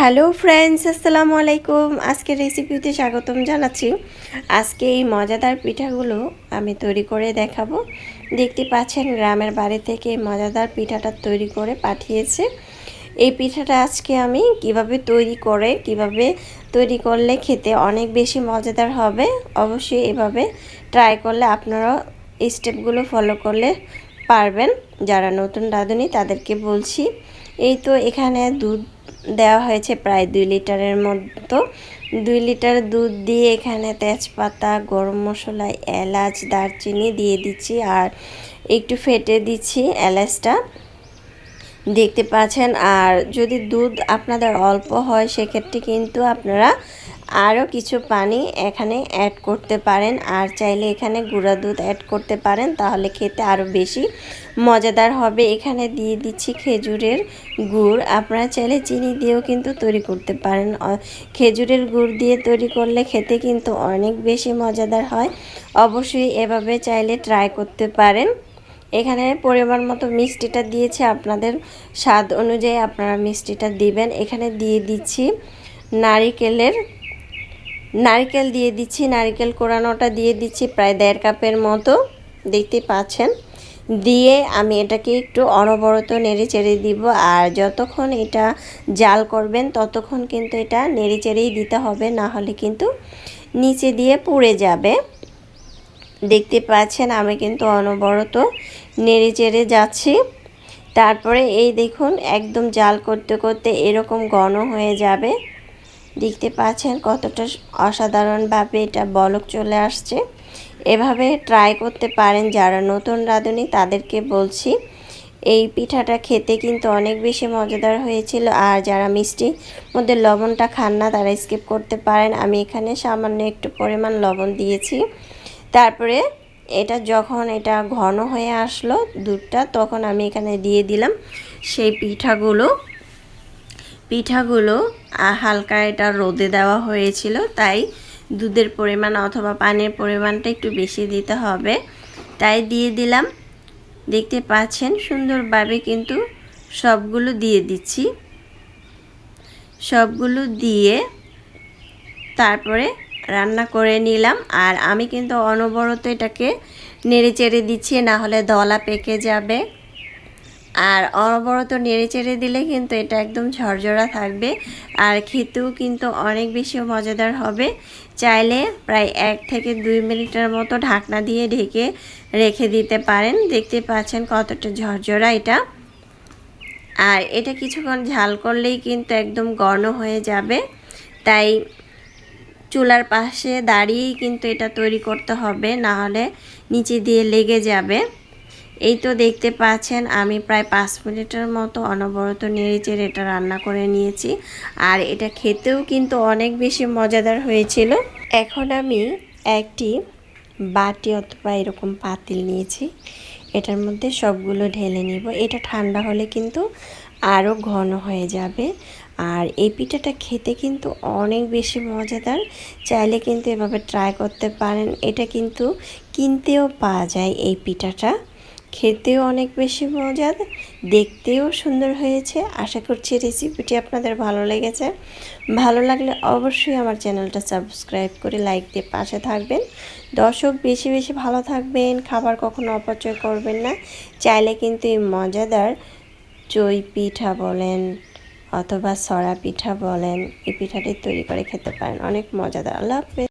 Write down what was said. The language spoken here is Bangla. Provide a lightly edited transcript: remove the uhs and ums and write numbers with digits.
হ্যালো ফ্রেন্ডস, আসসালামু আলাইকুম। আজকের রেসিপিতে স্বাগতম জানাচ্ছি। আজকে এই মজাদার পিঠাগুলো আমি তৈরি করে দেখাবো। দেখতে পাচ্ছেন গ্রামের বাড়ি থেকে এই মজাদার পিঠাটা তৈরি করে পাঠিয়েছে। এই পিঠাটা আজকে আমি কিভাবে তৈরি করলে খেতে অনেক বেশি মজাদার হবে। অবশ্যই এভাবে ট্রাই করলে আপনারাও এই স্টেপগুলো ফলো করলে পারবেন। যারা নতুন রাঁধুনি তাদেরকে বলছি। এই তো এখানে দুধ দেওয়া হয়েছে প্রায় 2 লিটারের মতো। 2 লিটার দুধ দিয়ে এখানে তেজপাতা, গরম মশলা, এলাচ, দারচিনি দিয়ে দিচ্ছি আর একটু ফেটে দিচ্ছি এলাচটা, দেখতে পাচ্ছেন। আর যদি দুধ আপনাদের অল্প হয় সেক্ষেত্রে কিন্তু আপনারা আরও কিছু পানি এখানে অ্যাড করতে পারেন, আর চাইলে এখানে গুঁড়া দুধ অ্যাড করতে পারেন, তাহলে খেতে আরও বেশি মজাদার হবে। এখানে দিয়ে দিচ্ছি খেজুরের গুড়। আপনারা চাইলে চিনি দিয়েও কিন্তু তৈরি করতে পারেন। খেজুরের গুড় দিয়ে তৈরি করলে খেতে কিন্তু অনেক বেশি মজাদার হয়। অবশ্যই এভাবে চাইলে ট্রাই করতে পারেন। এখানে পরিমাণ মতো মিষ্টিটা দিয়েছি, আপনাদের স্বাদ অনুযায়ী আপনারা মিষ্টিটা দিবেন। এখানে দিয়ে দিচ্ছি নারকেল দিয়ে দিচ্ছি, নারকেল কোরানোটা দিয়ে দিচ্ছি প্রায় 1.5 কাপের মতো, দেখতে পাচ্ছেন। দিয়ে আমি এটাকে একটু অনবরত নেড়ে চেড়ে দিব। আর যতক্ষণ এটা জাল করবেন ততক্ষণ কিন্তু এটা নেড়ে চেড়েই দিতে হবে, না হলে কিন্তু নিচে দিয়ে পুড়ে যাবে। দেখতে পাচ্ছেন আমি কিন্তু অনবরত নেড়ে চেড়ে যাচ্ছি। তারপরে এই দেখুন একদম জাল করতে করতে এরকম ঘন হয়ে যাবে। দেখতে পাচ্ছেন কতটা অসাধারণভাবে এটা বলক চলে আসছে। এভাবে ট্রাই করতে পারেন যারা নতুন রাঁধুনি তাদেরকে বলছি। এই পিঠাটা খেতে কিন্তু অনেক বেশি মজাদার হয়েছিল। আর যারা মিষ্টির মধ্যে লবণটা খান না তারা স্কিপ করতে পারেন। আমি এখানে সামান্য একটু পরিমাণ লবণ দিয়েছি। তারপরে যখন এটা ঘন হয়ে আসলো দুধটা, তখন আমি এখানে দিয়ে দিলাম সেই পিঠাগুলো হালকা এটা রোদে দেওয়া হয়েছিল, তাই দুধের পরিমাণ অথবা পানির পরিমাণটা একটু বেশি দিতে হবে, তাই দিয়ে দিলাম। দেখতে পাচ্ছেন সুন্দরভাবে কিন্তু সবগুলো দিয়ে দিচ্ছি। সবগুলো দিয়ে তারপরে রান্না করে নিলাম। আর আমি কিন্তু অনবরত এটাকে নেড়ে চেড়ে দিচ্ছি, না হলে দলা পেকে যাবে। আর অনবরত নেড়ে চেড়ে দিলে কিন্তু এটা একদম ঝরঝরা থাকবে, আর খেতেও কিন্তু অনেক বেশি মজাদার হবে। চাইলে প্রায় 1 থেকে 2 মিনিটের মতো ঢাকনা দিয়ে ঢেকে রেখে দিতে পারেন। দেখতে পাচ্ছেন কতটা ঝরঝরা এটা। আর এটা কিছুক্ষণ ঝাল করলেই কিন্তু একদম ঘন হয়ে যাবে, তাই চুলার পাশে দাঁড়িয়েই কিন্তু এটা তৈরি করতে হবে, না হলে নিচে দিয়ে লেগে যাবে। এই তো দেখতে পাচ্ছেন আমি প্রায় 5 মিনিটের মতো অনবরত নেড়েচেড়ে এটা রান্না করে নিয়েছি। আর এটা খেতেও কিন্তু অনেক বেশি মজাদার হয়েছিল। এখন আমি একটি বাটি অথবা এরকম পাতিল নিয়েছি, এটার মধ্যে সবগুলো ঢেলে নিব। এটা ঠান্ডা হলে কিন্তু আরও ঘন হয়ে যাবে। আর এই পিঠাটা খেতে কিন্তু অনেক বেশি মজাদার। চাইলে কিন্তু এভাবে ট্রাই করতে পারেন। এটা কিন্তু কিনতেও পাওয়া যায়। এই পিঠাটা খেতেও অনেক বেশি মজার, দেখতেও সুন্দর হয়েছে। আশা করছি রেসিপিটি আপনাদের ভালো লেগেছে। ভালো লাগলে অবশ্যই আমার চ্যানেলটা সাবস্ক্রাইব করে লাইক দিয়ে পাশে থাকবেন। দর্শক বেশি বেশি ভালো থাকবেন, খাবার কখনো অপচয় করবেন না। চাইলে কিন্তু এই মজাদার চই পিঠা বলেন অথবা সরা পিঠা বলেন, এই পিঠাটি তৈরি করে খেতে পারেন, অনেক মজাদার। আল্লাহ হাফেজ।